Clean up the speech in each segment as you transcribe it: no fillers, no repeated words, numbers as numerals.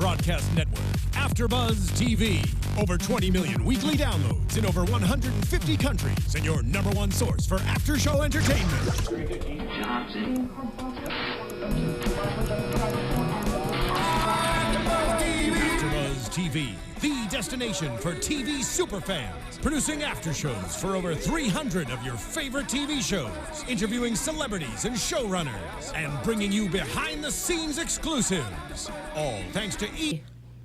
broadcast network, AFTERBUZZ TV. Over 20 million weekly downloads in over 150 countries, and your #1 source for after-show entertainment. AFTERBUZZ TV, the destination for TV superfans. Producing after-shows for over 300 of your favorite TV shows. Interviewing celebrities and showrunners. And bringing you behind-the-scenes exclusives. All thanks to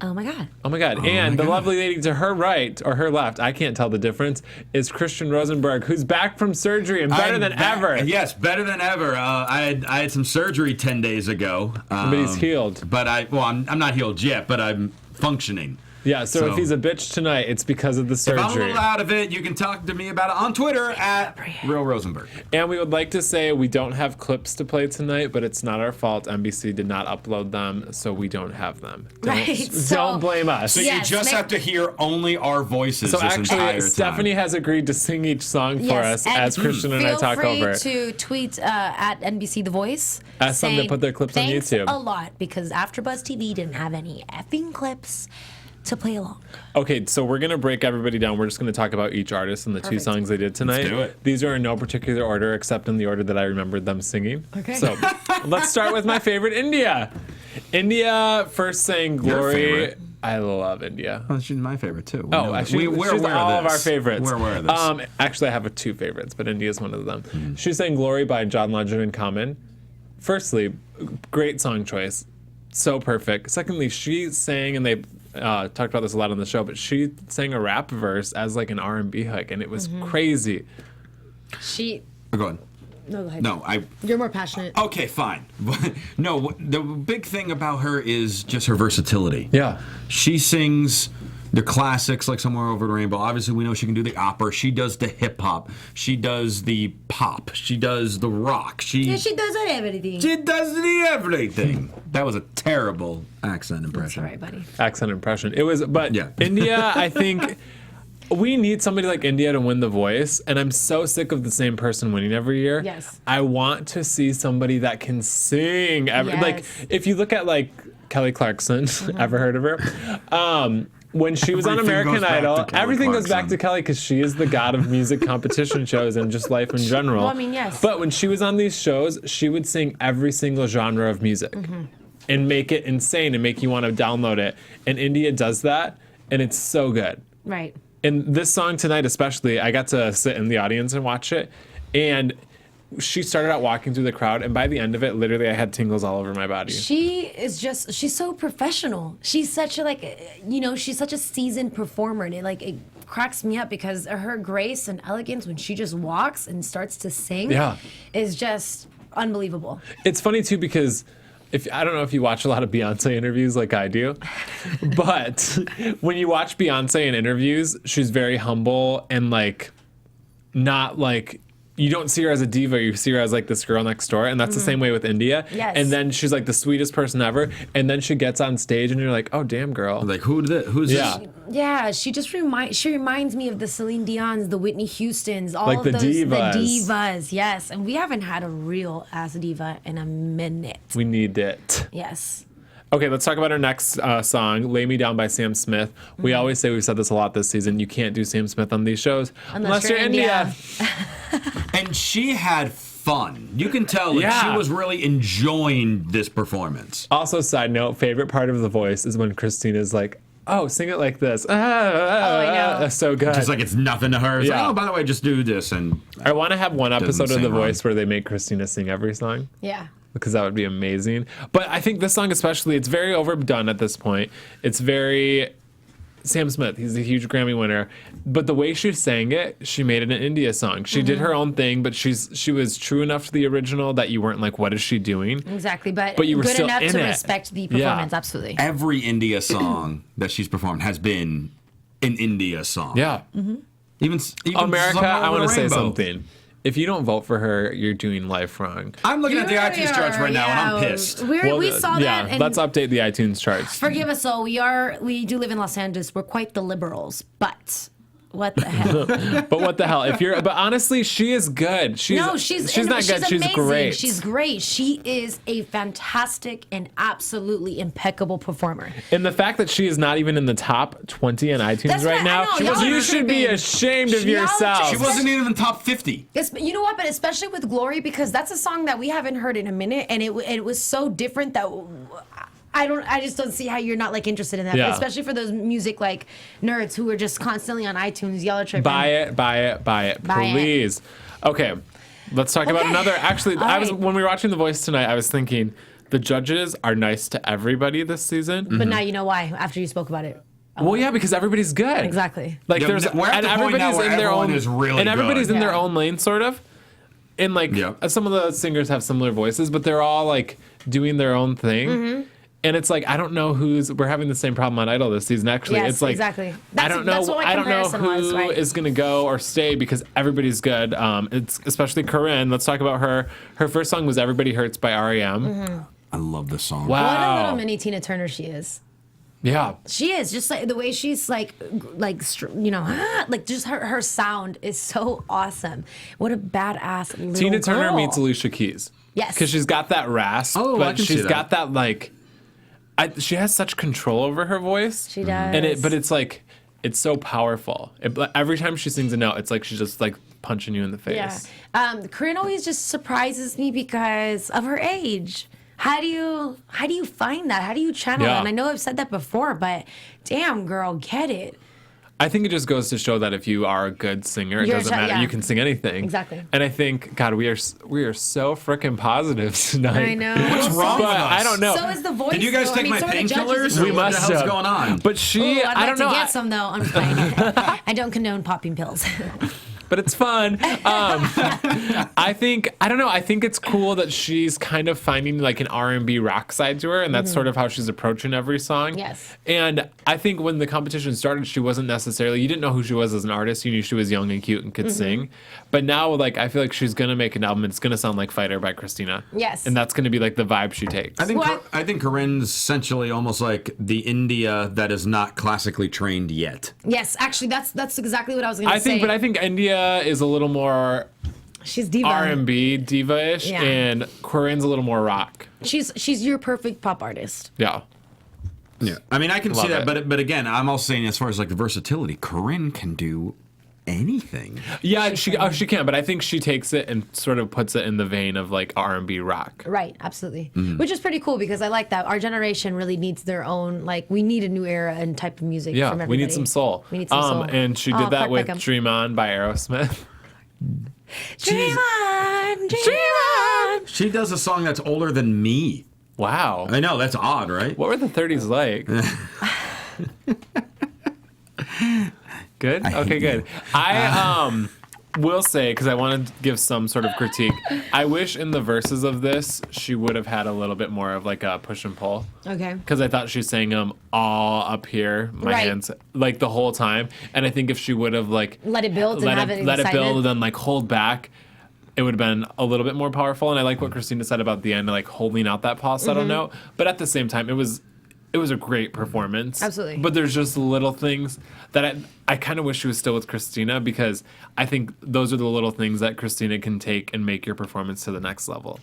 Oh my God. Oh my God. And the lovely lady to her right, or her left, I can't tell the difference, is Christian Rosenberg, who's back from surgery and better than ever. Yes, better than ever. I had some surgery 10 days ago. But he's healed. But I'm not healed yet, but I'm functioning. Yeah, so if he's a bitch tonight, it's because of the surgery. If I'm a little out of it, you can talk to me about it on Twitter at Real Rosenberg. And we would like to say we don't have clips to play tonight, but it's not our fault. NBC did not upload them, so we don't have them. Don't blame us. So you just have to hear only our voices this entire time. Stephanie has agreed to sing each song for us as Christian and I talk over. Feel free to tweet at NBC The Voice. Ask them to put their clips on YouTube. Thanks a lot, because AfterBuzz TV didn't have any effing clips to play along. Okay, so we're going to break everybody down. We're just going to talk about each artist and the two songs they did tonight. Let's do it. These are in no particular order except in the order that I remembered them singing. Okay. So let's start with my favorite, India. India first sang Glory. I love India. Well, she's my favorite too. Actually, she's all of our favorites. We're aware of this. Actually, I have two favorites, but India is one of them. She sang Glory by John Legend and Common. Firstly, great song choice. So perfect. Secondly, she sang, and they talked about this a lot on the show, but she sang a rap verse as like an R&B hook, and it was crazy. Go on. No, go ahead. No, You're more passionate. Okay, fine. No, the big thing about her is just her versatility. Yeah. She sings the classics like Somewhere Over the Rainbow. Obviously, we know she can do the opera. She does the hip hop. She does the pop. She does the rock. She does everything. She does the everything. That was a terrible accent impression. That's all right, buddy. Accent impression. It was, but yeah. India, I think we need somebody like India to win The Voice, and I'm so sick of the same person winning every year. Yes. I want to see somebody that can sing. Like, if you look at like Kelly Clarkson, ever heard of her? When she was on American Idol, everything goes back to Kelly because she is the god of music competition shows and just life in general. Well, I mean, yes. But when she was on these shows, she would sing every single genre of music and make it insane and make you want to download it. And India does that, and it's so good. Right. And this song tonight especially, I got to sit in the audience and watch it, and she started out walking through the crowd, and by the end of it, literally, I had tingles all over my body. She's so professional. She's such a, she's such a seasoned performer, and it cracks me up because her grace and elegance when she just walks and starts to sing is just unbelievable. It's funny, too, because I don't know if you watch a lot of Beyonce interviews like I do, but when you watch Beyonce in interviews, she's very humble and, not you don't see her as a diva, you see her as like this girl next door, and that's the same way with India. Yes. And then she's like the sweetest person ever, and then she gets on stage and you're like, oh damn girl. Like who's this? Yeah, she just reminds me of the Celine Dion's, the Whitney Houstons, all like of the those divas. The divas, yes. And we haven't had a real ass diva in a minute. We need it. Yes. Okay, let's talk about our next song, Lay Me Down by Sam Smith. We always say, we've said this a lot this season, you can't do Sam Smith on these shows unless you're India. And she had fun. You can tell she was really enjoying this performance. Also, side note, favorite part of The Voice is when Christina's like, oh, sing it like this. I know. That's so good. Just like it's nothing to her. It's like, oh, by the way, just do this. And I want to have one episode of The Voice where they make Christina sing every song. Yeah. Because that would be amazing. But I think this song especially, it's very overdone at this point. It's very Sam Smith, he's a huge Grammy winner. But the way she sang it, she made it an India song. She did her own thing, but she was true enough to the original that you weren't like, what is she doing? Exactly, but you were good still enough in to it. respect the performance, absolutely. Every India song that she's performed has been an India song. Yeah. Even America, I want to say Rainbow. something. If you don't vote for her, you're doing life wrong. I'm looking at the iTunes charts right now, and I'm pissed. We saw that. Yeah, And let's update the iTunes charts. forgive us all. We do live in Los Angeles. We're quite the liberals, but What the hell? But what the hell? But honestly, she is good. She's not good. She's amazing. Great. She's great. She is a fantastic and absolutely impeccable performer. And the fact that she is not even in the top 20 on iTunes right now, you should be ashamed of yourself. She wasn't even in the top 50. You know what? But especially with Glory, because that's a song that we haven't heard in a minute, and it was so different that I just don't see how you're not like interested in that. Yeah. But especially for those music like nerds who are just constantly on iTunes, y'all are tripping. Buy it, please. Okay, let's talk about another. Actually, when we were watching The Voice tonight, I was thinking the judges are nice to everybody this season. But now you know why. After you spoke about it. Well, yeah, because everybody's good. Exactly. Like we're at the point now where everyone is really everybody's in their own lane, sort of. And like some of the singers have similar voices, but they're all like doing their own thing. Mm-hmm. And it's like, I don't know we're having the same problem on Idol this season. Actually, yes, it's like, exactly. I don't know who is going to go or stay because everybody's good. It's especially Corenne. Let's talk about her. Her first song was "Everybody Hurts" by R.E.M. Mm-hmm. I love this song. Wow. What a little mini Tina Turner she is. Yeah. She is. Just like the way she's like just her sound is so awesome. What a badass little Tina Turner girl. meets Alicia Keys. Yes. Because she's got that rasp, but she's got that like, she has such control over her voice. She does. But it's like, it's so powerful. Every time she sings a note, it's like she's just like punching you in the face. Yeah. Corenne always just surprises me because of her age. How do you find that? How do you channel that? And I know I've said that before, but damn, girl, get it. I think it just goes to show that if you are a good singer, it doesn't matter. You can sing anything. Exactly. And I think, God, we are so freaking positive tonight. I know. What's wrong with us? I don't know. So is The Voice. Did you guys take my painkillers? We must have. What's going on? But I don't know. I'd like to get some, though. I'm fine. I don't condone popping pills. But it's fun. I think it's cool that she's kind of finding like an R&B rock side to her, and that's sort of how she's approaching every song. Yes. And I think when the competition started, she wasn't necessarily, you didn't know who she was as an artist. You knew she was young and cute and could sing. But now, like, I feel like she's gonna make an album. It's gonna sound like "Fighter" by Christina. Yes. And that's gonna be like the vibe she takes. I think Corinne's essentially almost like the India that is not classically trained yet. Yes, actually, that's exactly what I was going to say. But I think India is a little more she's diva. R&B diva-ish, and Corinne's a little more rock. She's your perfect pop artist. Yeah. Yeah. I mean, I can see that, it. but again, I'm also saying as far as like the versatility, Corenne can do anything. Yeah, she can, but I think she takes it and sort of puts it in the vein of like R&B rock. Right, absolutely. Which is pretty cool because I like that. Our generation really needs their own, like, we need a new era and type of music from everybody. We need some soul. And she did that with Dream On by Aerosmith. Dream on, dream on. She does a song that's older than me. Wow. I know, that's odd, right? What were the 30s like? Good? Okay, good. I will say, because I want to give some sort of critique, I wish in the verses of this, she would have had a little bit more of like a push and pull. Okay. Because I thought she sang them all up here, my hands, like the whole time. And I think if she would have like... Let it build and have it let it build and then like hold back, it would have been a little bit more powerful. And I like what Christina said about the end, like holding out that falsetto note. But at the same time, it was a great performance. Absolutely. But there's just little things that I kind of wish she was still with Christina, because I think those are the little things that Christina can take and make your performance to the next level.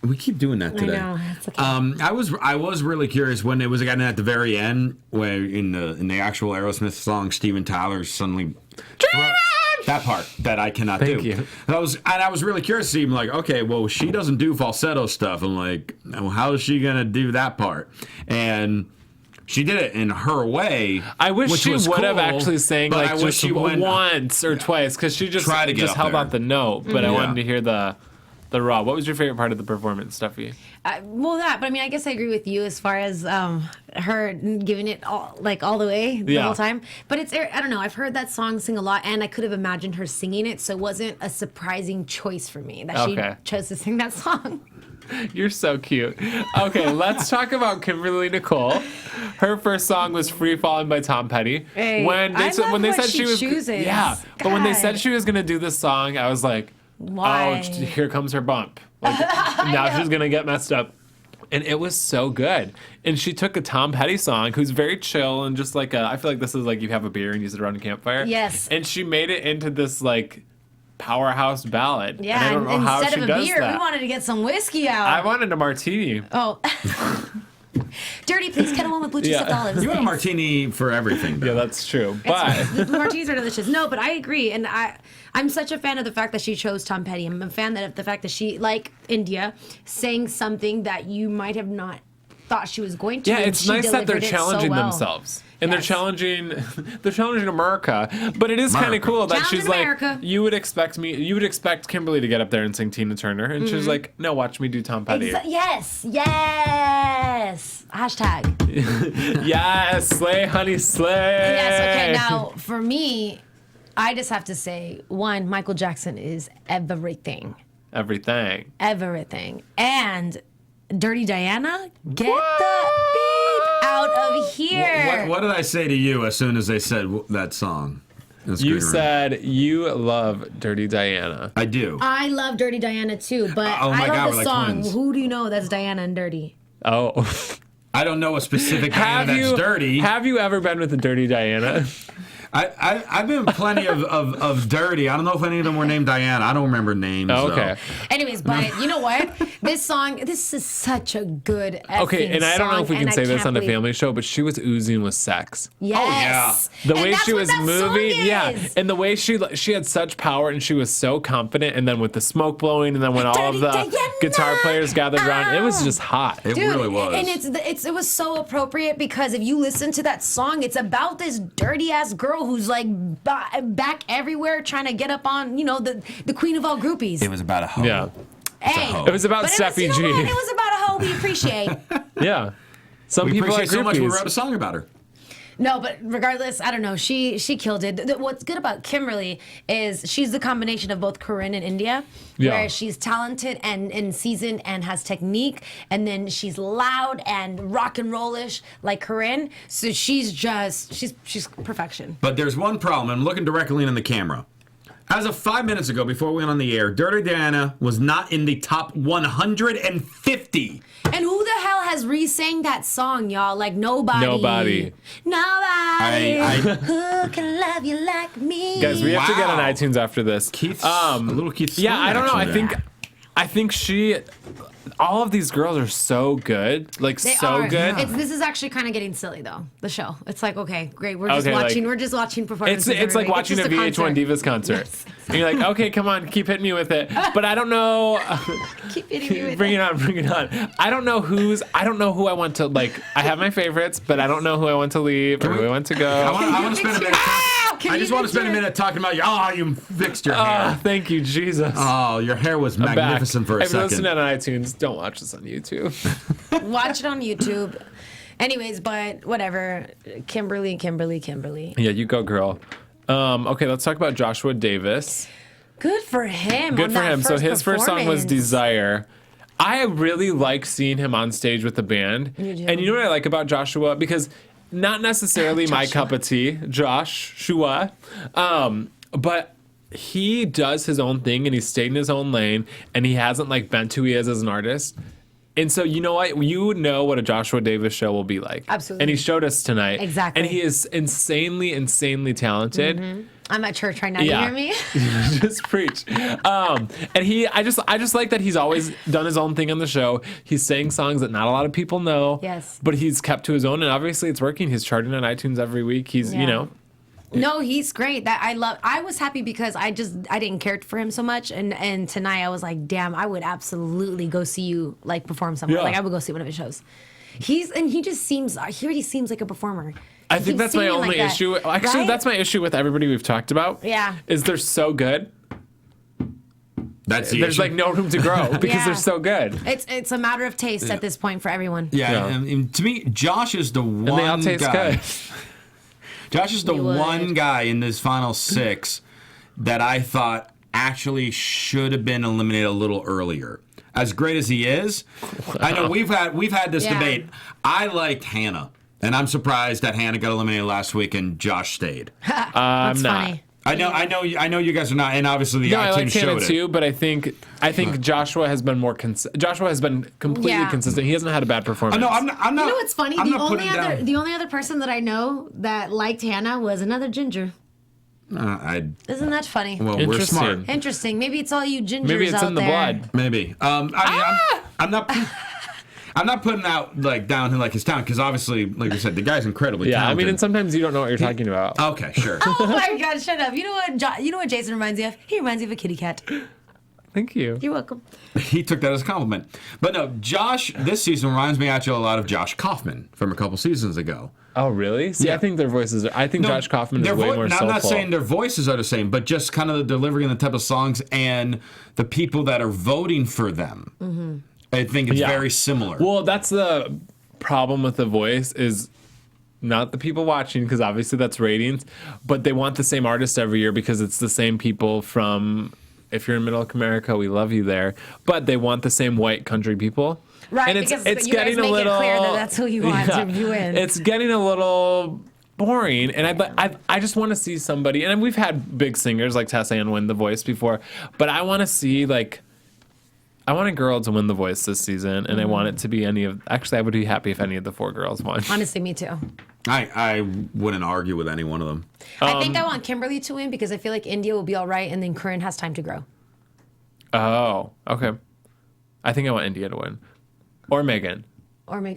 We keep doing that today. I know. It's okay. I was really curious when it was again at the very end, where in the actual Aerosmith song, Steven Tyler suddenly that part that I cannot do. Thank you. And I was really curious to see him like, okay, well, she doesn't do falsetto stuff. I'm like, well, how is she gonna do that part? And she did it in her way. I wish which she was would have cool, actually sang but like I wish just she went once or twice, because she just held out the note. But I wanted to hear the raw. What was your favorite part of the performance, Steffi? But I mean, I guess I agree with you as far as her giving it all the way the whole time. But I don't know. I've heard that song sing a lot, and I could have imagined her singing it, so it wasn't a surprising choice for me that she chose to sing that song. You're so cute. Okay, let's talk about Kimberly Nicole. Her first song was "Free Fallin'" by Tom Petty. Hey, when they said she was chooses. but when they said she was gonna do this song, I was like, why? Oh, here comes her bump. Like, now she's gonna get messed up. And it was so good. And she took a Tom Petty song, who's very chill and just like I feel like this is like you have a beer and you sit around a campfire. Yes. And she made it into this like powerhouse ballad. Yeah, and I don't know how instead she of a does beer, that. we wanted to get some whiskey out. I wanted a martini. Oh. Dirty, please. Kettle one with blue cheese stuffed olives. You want a Thanks. martini for everything. Yeah, that's true. But The martinis are delicious. No, but I agree, and I'm such a fan of the fact that she chose Tom Petty. I'm a fan of the fact that she, like India, sang something that you might have not thought she was going to. yeah, and it's she nice that they're delivered it so challenging well. themselves. And Yes. they're challenging America. But it is kind of America. cool that Challenging she's America. like, you would expect Kimberly to get up there and sing Tina Turner. And she's like, no, watch me do Tom Petty. Yes. Hashtag. Yes, slay, honey, slay. Yes, okay, now, for me, I just have to say, one, Michael Jackson is everything. Everything. Everything. And Dirty Diana, get the beat out of here. What did I say to you as soon as they said that song? in the You screen room? said you love Dirty Diana. I do. I love Dirty Diana too, but Oh my I God, love we're the like song. twins. Who do you know that's Diana and Dirty? Oh. I don't know a specific Diana that's dirty. Have you ever been with a Dirty Diana? I've been plenty of dirty. I don't know if any of them were named Diana. I don't remember names. Oh, okay. Anyways, but you know what? This is such a good effing Okay, and I don't know if we song, can and say I this can't on a believe- family show, but she was oozing with sex. Yes. The And way that's she what was that song moving, yeah, is. and the way she had such power, and she was so confident, and then with the smoke blowing, and then when all of the Dirty Diana! guitar players gathered around, it was just hot. It Dude, really was. and it was so appropriate because if you listen to that song, it's about this dirty ass girl who's like back everywhere trying to get up on the queen of all groupies. It was about a hoe. Yeah, Hey, hoe. it was about but Steffi you know G. what? It was about a hoe we appreciate. Yeah, some We people appreciate like so much we groupies. wrote a song about her. No, but regardless, I don't know. She killed it. What's good about Kimberly is she's the combination of both Corenne and India, Yeah. where she's talented and seasoned and has technique, and then she's loud and rock and rollish like Corenne. So she's perfection. But there's one problem. I'm looking directly in the camera. As of 5 minutes ago, before we went on the air, Dirty Diana was not in the top 150. And who the hell has re-sang that song, y'all? Like nobody. Nobody. Who can love you like me? Guys, we have to get on Wow. iTunes after this. Keith, a little Keith. Yeah, Sweat I don't know. action I think all of these girls are so good. Like, They so are. good. This is actually kind of getting silly, though. The show. It's like, okay, great. We're just Okay, like- watching. We're just watching performances. It's like every week. watching a just VH1 concert. Divas concert. And you're like, okay, come on, keep hitting me with it. But I don't know. Keep hitting me with Bring it. it on, bring it on. I don't know who I want to, like, I have my favorites, but I don't know who I want to leave or who I want to I go. want to spend a minute. Can I you just want to spend a picture it? minute talking about you fixed your Ah, hair. thank you, Jesus. Oh, your hair was I'm back. magnificent for a If you're listening second. on iTunes, don't watch this on YouTube. Watch it on YouTube. Anyways, but whatever. Kimberly. Yeah, you go, girl. Okay, let's talk about Joshua Davis. Good for him. Good on for that him. So his first song was performance. Desire. I really like seeing him on stage with the band. You do. And you know what I like about Joshua? Because not necessarily my cup of tea, Joshua, but he does his own thing and he's stayed in his own lane and he hasn't like bent who he is as an artist. And so you know what? You know what a Joshua Davis show will be like. Absolutely. And he showed us tonight. Exactly. And he is insanely talented. I'm at church right now. Yeah. You hear me? Just preach. And I just like that he's always done his own thing on the show. He's sang songs that not a lot of people know. Yes. But he's kept to his own, and obviously it's working. He's charting on iTunes every week. He's Yeah. No, he's great. I was happy because I didn't care for him so much, and tonight I was like, damn, I would absolutely go see you like perform somewhere. Yeah. Like I would go see one of his shows. He already seems like a performer. I He think keeps that's my singing only like that, issue. Actually, right? that's my issue with everybody we've talked about. Yeah. Is they're so good. That's the There's issue. like no room to grow because Yeah. they're so good. It's a matter of taste at this point for everyone. Yeah, Yeah. and to me, Josh is the one And they all taste guy. good. Josh is the You would. one guy in this final six that I thought actually should have been eliminated a little earlier. As great as he is, I know we've had this Yeah. debate. I liked Hannah, and I'm surprised that Hannah got eliminated last week and Josh stayed. I'm That's not. funny. I know you guys are not, and obviously the I like iTunes showed Tana it. too, but I think Joshua has been more Joshua has been completely consistent. He hasn't had a bad performance. No, I'm not. You know what's funny? The only other person that I know that liked Hannah was another ginger. Isn't that funny? Well, we're smart. Interesting. Maybe it's all you gingers out there. Maybe it's in the blood. Maybe. I'm not. I'm not putting out down like his talent because obviously, like I said, the guy's incredibly talented. I mean, and sometimes you don't know what you're talking about. Okay, sure. Oh my God, shut up! You know what Jason reminds me of? He reminds me of a kitty cat. Thank you. You're welcome. He took that as a compliment. But no, Josh this season reminds me actually a lot of Josh Kaufman from a couple seasons ago. Oh, really? See, I think their voices are... I think Josh Kaufman is way more soulful. I'm not saying their voices are the same, but just kind of the delivery and the type of songs and the people that are voting for them. Mm-hmm. I think it's very similar. Well, that's the problem with The Voice is not the people watching, because obviously that's ratings, but they want the same artist every year because it's the same people from... If you're in Middle America, we love you there. But they want the same white country people. Right, and because you guys make it clear that that's who you want to win. It's getting a little boring, and I just want to see somebody. And we've had big singers like Tessa Ann win The Voice before, but I want to see I want a girl to win The Voice this season, and I want it to be any of. Actually, I would be happy if any of the 4 girls won. Honestly, me too. I wouldn't argue with any one of them. I think I want Kimberly to win because I feel like India will be all right, and then Corenne has time to grow. Oh, okay. I think I want India to win. Or Meghan.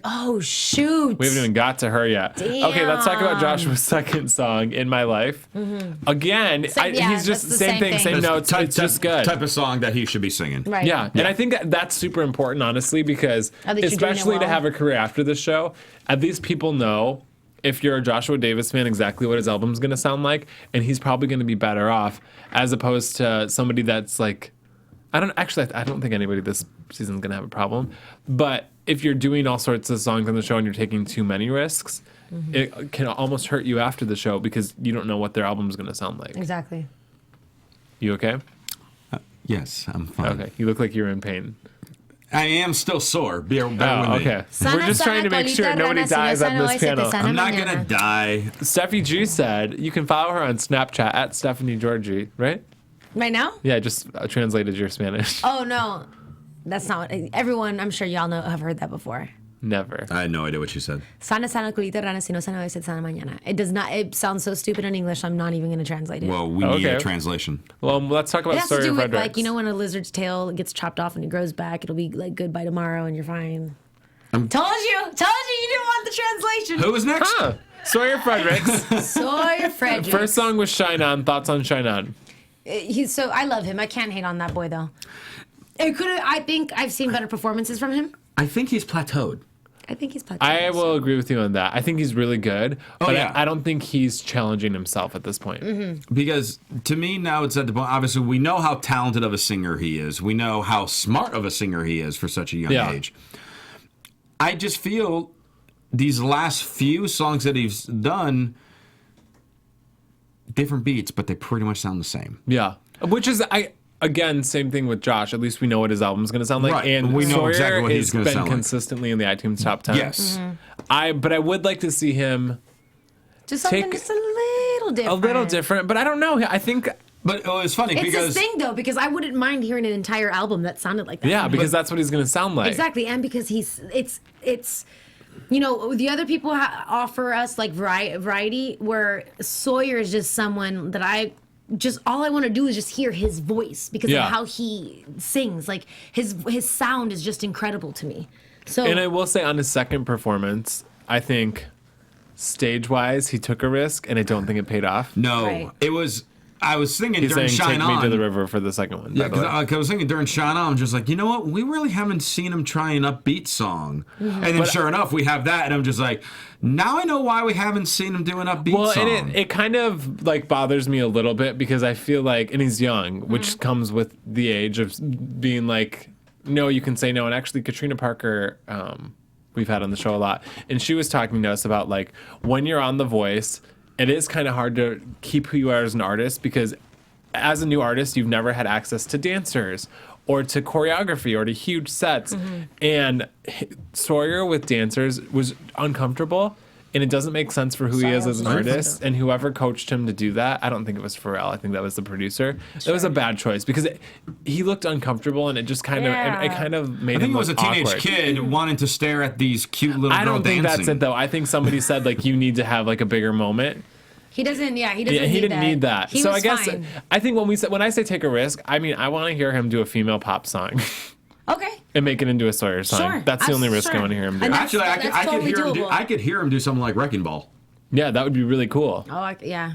Oh, shoot. We haven't even got to her yet. Damn. Okay, let's talk about Joshua's second song, In My Life. Mm-hmm. Again, he's just same thing, same notes. It's just good. Type of song that he should be singing. Right. Yeah, and I think that's super important, honestly, because especially to have a career after the show, at least people know if you're a Joshua Davis fan exactly what his album's going to sound like, and he's probably going to be better off as opposed to somebody that's like, I don't think anybody this season's going to have a problem, but if you're doing all sorts of songs on the show and you're taking too many risks, it can almost hurt you after the show because you don't know what their album's going to sound like. Exactly. You okay? Yes, I'm fine. Okay, you look like you're in pain. I am still sore. Bear with me. Okay. We're just trying to make sure nobody dies on this panel. I'm not going to die. Steffi G said you can follow her on Snapchat at Stephanie Giorgi, right? Right now? Yeah, I just translated your Spanish. Oh, no. That's not what... Everyone, I'm sure y'all have heard that before. Never. I had no idea what you said. Sana culita rana, si no sana hoy, se sana mañana. It does not... It sounds so stupid in English, I'm not even going to translate it. Well, we need a translation. Well, let's talk about Sawyer Fredericks. With, when a lizard's tail gets chopped off and it grows back, it'll be good by tomorrow and you're fine. Told you you didn't want the translation. Who was next? Sawyer Fredericks. Sawyer Fredericks. First song was Shine On. Thoughts on Shine On? I love him. I can't hate on that boy though. I think I've seen better performances from him. I think he's plateaued. I will agree with you on that. I think he's really good, but I don't think he's challenging himself at this point. Mm-hmm. Because to me now it's at the point, obviously we know how talented of a singer he is. We know how smart of a singer he is for such a young age. I just feel these last few songs that he's done, different beats, but they pretty much sound the same. Yeah. Which is, again, same thing with Josh. At least we know what his album's going to sound like. Right. And we know Sawyer exactly what he's going to sound like. Consistently in the iTunes top 10. Yes. Mm-hmm. But I would like to see him just something just a little different. A little different, but I don't know. I think... But it's funny because... It's his thing, though, because I wouldn't mind hearing an entire album that sounded like that. Yeah, because that's what he's going to sound like. Exactly, and because it's the other people offer us, variety, where Sawyer is just someone that all I want to do is just hear his voice because of how he sings. Like, his sound is just incredible to me. So, and I will say on his second performance, I think stage-wise, he took a risk, and I don't think it paid off. No, it was... I was thinking He's during saying, Shine On. Take Me to the River for the second one. Yeah, because I was thinking during Shine On, I'm just like, you know what? We really haven't seen him try an upbeat song. Mm-hmm. And then sure enough, we have that. And I'm just like, now I know why we haven't seen him do an upbeat song. And it kind of bothers me a little bit because I feel like, and he's young, which comes with the age of being like, no, you can say no. And actually, Katrina Parker, we've had on the show a lot. And she was talking to us about when you're on The Voice, it is kind of hard to keep who you are as an artist because as a new artist, you've never had access to dancers or to choreography or to huge sets. Mm-hmm. And Sawyer with dancers was uncomfortable. and it doesn't make sense for who he is as an artist. And whoever coached him to do that, I don't think it was Pharrell. I think that was the producer. It was a bad choice because he looked uncomfortable, and it just kind of it kind of made him look awkward. I think it was a teenage kid wanting to stare at these cute little girls dancing. I don't think that's it though. I think somebody said like you need to have like a bigger moment. He doesn't. Yeah, he didn't need that. He so was I guess fine. I think when I say take a risk, I mean I want to hear him do a female pop song. Okay. And make it into a Sawyer song. Sure. That's the only risk I want to hear him do. Actually, I could hear him do something like Wrecking Ball. Yeah, that would be really cool. Oh, yeah.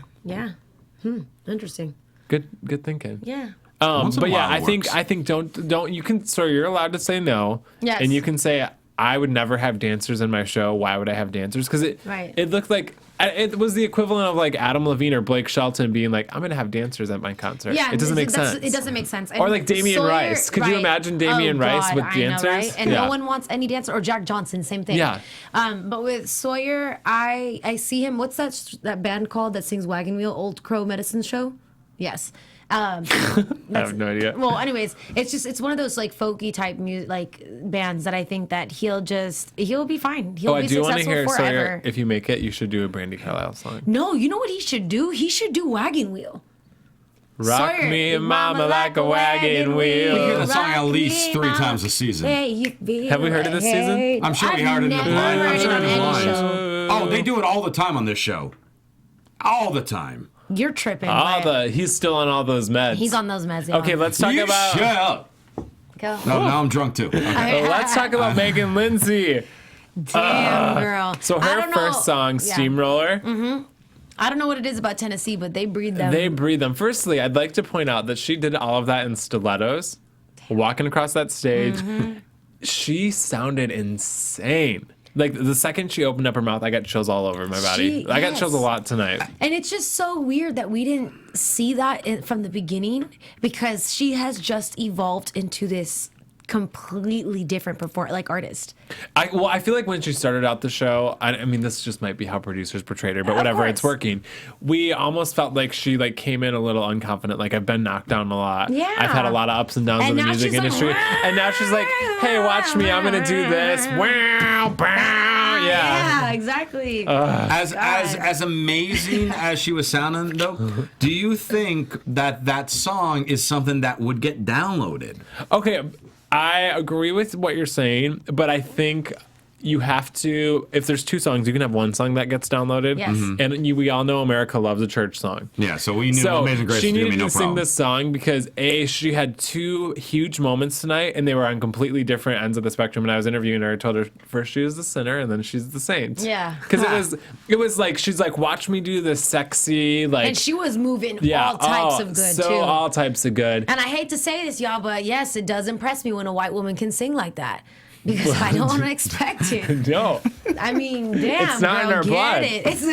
Interesting. Good thinking. Yeah. But yeah, I think don't you can Sawyer, you're allowed to say no. Yes. And you can say I would never have dancers in my show. Why would I have dancers? Because it looked like it was the equivalent of like Adam Levine or Blake Shelton being like, I'm gonna have dancers at my concert. Yeah, it doesn't make sense. It doesn't make sense. Or like Damian Rice. Could you imagine Damian Rice with dancers? I know, right? And no one wants any dancer. Or Jack Johnson, same thing. Yeah. But with Sawyer, I see him. What's that band called that sings Wagon Wheel? Old Crow Medicine Show? Yes. I have no idea. Well, anyways, it's one of those like folky type bands that I think that he'll be fine. He'll be successful forever. I do want to hear Sawyer. If you make it, you should do a Brandi Carlile song. No, you know what he should do? He should do Wagon Wheel. Rock Sawyer, me, mama, like a wagon wheel. We hear the song at least 3 times a season. Have we heard it this season? I'm sure we heard it in the lines. Oh, they do it all the time on this show. All the time. You're tripping. He's still on all those meds. He's on those meds. Yeah. Okay, let's talk about. Shut up. Go. No, now I'm drunk too. Okay. Let's talk about Meghan Lindsey. Damn, girl. So her first song, Steamroller. Mm-hmm. I don't know what it is about Tennessee, but they breed them. They breed them. Firstly, I'd like to point out that she did all of that in stilettos, walking across that stage. Mm-hmm. She sounded insane. Like, the second she opened up her mouth, I got chills all over my body. I got chills a lot tonight. And it's just so weird that we didn't see that from the beginning, because she has just evolved into this completely different artist. I feel like when she started out the show, I mean, this just might be how producers portrayed her, but whatever, it's working. We almost felt like she came in a little unconfident. Like, I've been knocked down a lot. Yeah. I've had a lot of ups and downs in the music industry. And now she's like, hey, watch me, I'm gonna do this. Wow, bow. Yeah, exactly. As amazing as she was sounding, though, do you think that song is something that would get downloaded? Okay, I agree with what you're saying, but I think you have to, if there's 2 songs, you can have 1 song that gets downloaded. Yes. Mm-hmm. And we all know America loves a church song. Yeah, so we knew Amazing Grace she needed to sing this song because she had 2 huge moments tonight, and they were on completely different ends of the spectrum. And I was interviewing her, I told her first she was the sinner, and then she's the saint. Yeah. Because it was like, she's like, watch me do this sexy, and she was moving all types of good, too. All types of good. And I hate to say this, y'all, but yes, it does impress me when a white woman can sing like that. Because I don't expect it. No. I mean, damn, it's not in our blood. It's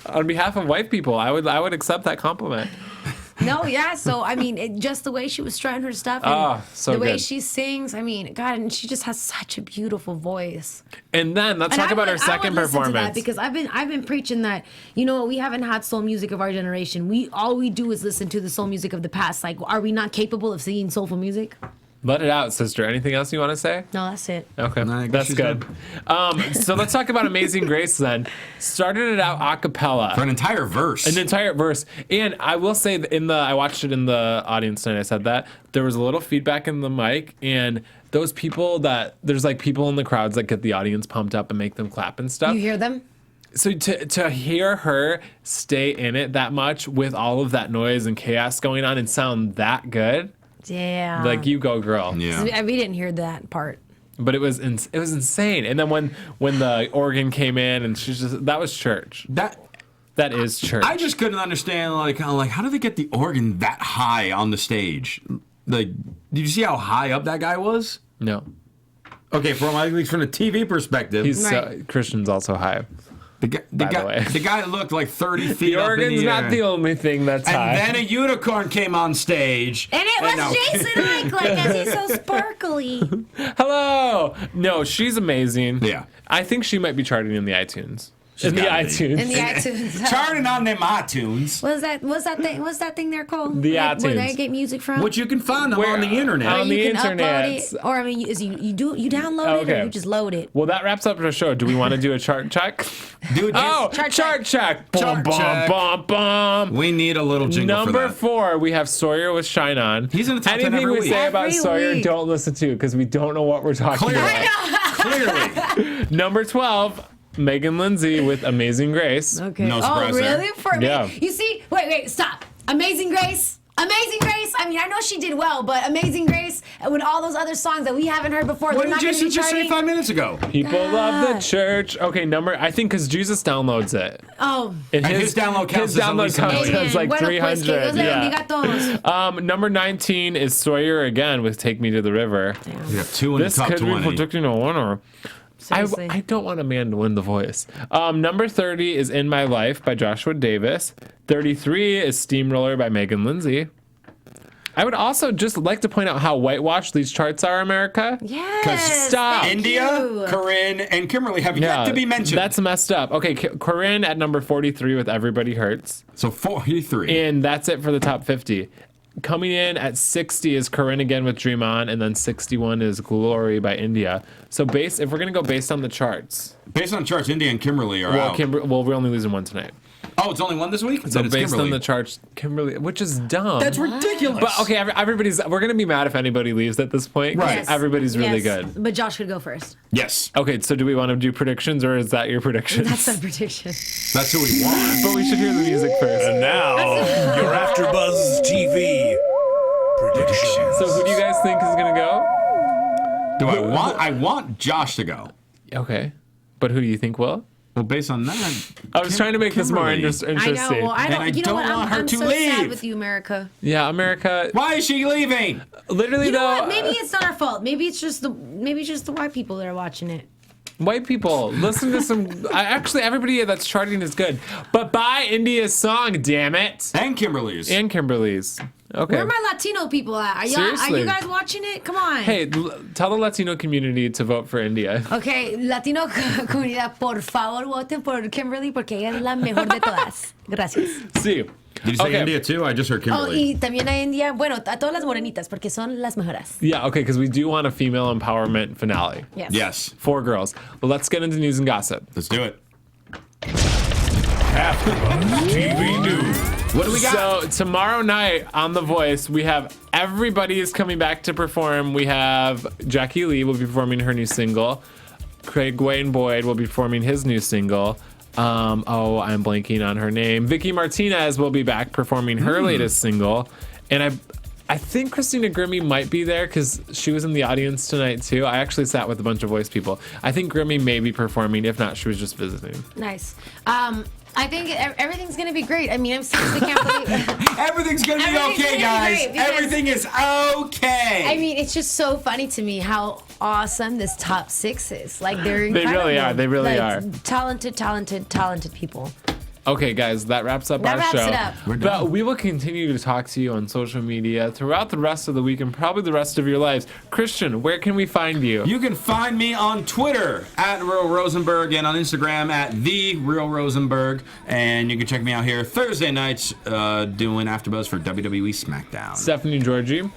on behalf of white people, I would accept that compliment. No, yeah. So I mean, just the way she was strutting her stuff, and the way she sings. I mean, God, and she just has such a beautiful voice. And then let's talk about her second performance. To that because I've been preaching that, you know, we haven't had soul music of our generation. All we do is listen to the soul music of the past. Like, are we not capable of singing soulful music? Let it out, sister. Anything else you want to say? No, that's it. Okay, that's good. So let's talk about Amazing Grace then. Started it out a cappella. For an entire verse. An entire verse. And I will say, I watched it in the audience tonight, I said that. There was a little feedback in the mic, and those people there's like people in the crowds that get the audience pumped up and make them clap and stuff. You hear them? So to hear her stay in it that much with all of that noise and chaos going on and sound that good. Yeah. Like, you go, girl. Yeah. We didn't hear that part. But it was insane. And then when the organ came in, and that was church. That is church. I just couldn't understand, like how do they get the organ that high on the stage? Like, did you see how high up that guy was? No. Okay, at least from the TV perspective. Christian's also high. The guy looked like 30 feet the up in the air. organ's not the only thing that's high. And then a unicorn came on stage. And it was Jason Ikeler, because he's so sparkly. Hello. No, she's amazing. Yeah. I think she might be charting in the iTunes. In the iTunes. In the iTunes. Charting on them iTunes. What's that thing they're called? The Where iTunes. they get music from? Which you can find them on the internet. On the you can internet. upload it, or I mean, you download it or you just load it. Well, that wraps up our show. Do we want to do a chart check? Dude, chart check. Chart check. Bum, bum. We need a little jingle for that. Number 4, we have Sawyer with Shine On. He's in the top 10 Anything every we week. say about Every Sawyer, week. don't listen to because we don't know what we're talking about. Clearly. Number 12, Meghan Lindsey with Amazing Grace. Okay. No surprise oh, there. really? For me? Yeah. You see? Wait, stop. Amazing Grace. Amazing Grace. I mean, I know she did well, but Amazing Grace with all those other songs that we haven't heard before, What they're not did going to be Jason just say charting. 5 minutes ago? People love the church. Okay, I think because Jesus downloads it. Oh. And his download counts his as at download least a counts million. as like Bueno, pues, que 300. Dios le bendiga a todos. Number 19 is Sawyer again with Take Me to the River. We have 2 in This the top could 20. be predicting a winner. Seriously. I don't want a man to win The Voice. Number 30 is In My Life by Joshua Davis. 33 is Steamroller by Meghan Lindsey. I would also just like to point out how whitewashed these charts are, America. Yes. Stop. thank India, you. Corinne, and Kimberly have yet to be mentioned. That's messed up. Okay, Corenne at number 43 with Everybody Hurts. So 43. And that's it for the top 50. Coming in at 60 is Corenne again with Dream On, and then 61 is Glory by India. So if we're going to go based on the charts. Based on charts, India and Kimberly are out. We're only losing one tonight. Oh, it's only one this week? So Then it's based Kimberly. on the charts, Kimberly, which is dumb. That's ridiculous. But okay, we're going to be mad if anybody leaves at this point. 'Cause Right. Yes. Everybody's really Yes. good. But Josh could go first. Yes. Okay, so do we want to do predictions or is that your predictions? That's a prediction. That's who we want. But we should hear the music first. And now, your AfterBuzz TV predictions. So who do you guys think is going to go? I want Josh to go. Okay. But who do you think will? Well, based on that, I was trying to make this more Kimberly. interesting. I know. Well, I And don't. I You know don't what? want her I'm to so sad leave. with you, America. Yeah, America. Why is she leaving? Literally, You know though, what? Maybe it's not our fault. Maybe it's just the white people that are watching it. white people listen to some. Actually, everybody that's charting is good. But buy India's song, damn it, And Kimberly's. and Kimberly's. Okay. Where are my Latino people at? Are Seriously. you guys watching it? Come on. Hey, tell the Latino community to vote for India. Okay, Latino comunidad, por favor, voten por Kimberly porque ella es la mejor de todas. Gracias. See. Did you say Okay. India too? I just heard Oh, Kimberly. y también a India, bueno, a todas las morenitas porque son las mejoras. Yeah, okay, because we do want a female empowerment finale. Yes. Yes. 4 girls. Well, let's get into news and gossip. Let's do it. AfterBuzz TV News. What do we got? So tomorrow night on The Voice, we have everybody is coming back to perform. We have Jackie Lee will be performing her new single. Craig Wayne Boyd will be performing his new single. I'm blanking on her name. Vicky Martinez will be back performing her latest single. And I think Christina Grimmie might be there because she was in the audience tonight too. I actually sat with a bunch of Voice people. I think Grimmie may be performing. If not, she was just visiting. Nice. I think everything's gonna be great. I mean, I'm seriously can't believe. Everything's going to be Everything's okay, gonna be guys. great because- Everything is okay. I mean, it's just so funny to me how awesome this top 6 is. Like they're They incredible. really are. They really are. Talented people. Okay, guys, that wraps up That our wraps show. it up. We're But done. we will continue to talk to you on social media throughout the rest of the week and probably the rest of your lives. Christian, where can we find you? You can find me on Twitter at Real Rosenberg and on Instagram at The Real Rosenberg. And you can check me out here Thursday nights doing AfterBuzz for WWE SmackDown. Stephanie Giorgi.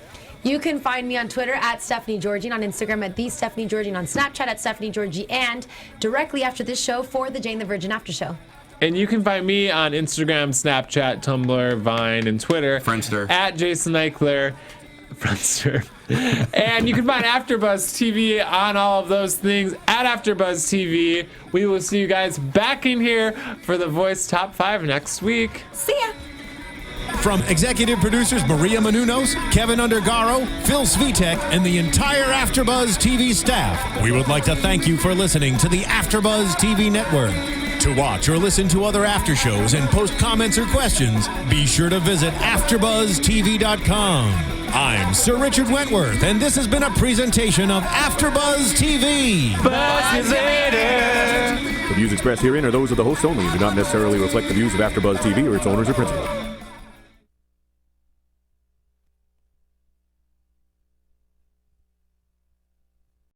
You can find me on Twitter at Stephanie Giorgi, and on Instagram at The Stephanie Giorgi, and on Snapchat at Stephanie Giorgi, and directly after this show for the Jane the Virgin After Show. And you can find me on Instagram, Snapchat, Tumblr, Vine, and Twitter. Friendster. At Jason Ikeler. Friendster. And you can find AfterBuzz TV on all of those things at AfterBuzz TV. We will see you guys back in here for The Voice Top 5 next week. See ya! From executive producers Maria Menounos, Kevin Undergaro, Phil Svitek, and the entire AfterBuzz TV staff, we would like to thank you for listening to the AfterBuzz TV network. To watch or listen to other after shows and post comments or questions, be sure to visit AfterBuzzTV.com. I'm Sir Richard Wentworth, and this has been a presentation of AfterBuzz TV. Buzz you later. The views expressed herein are those of the hosts only and do not necessarily reflect the views of AfterBuzz TV or its owners or principals.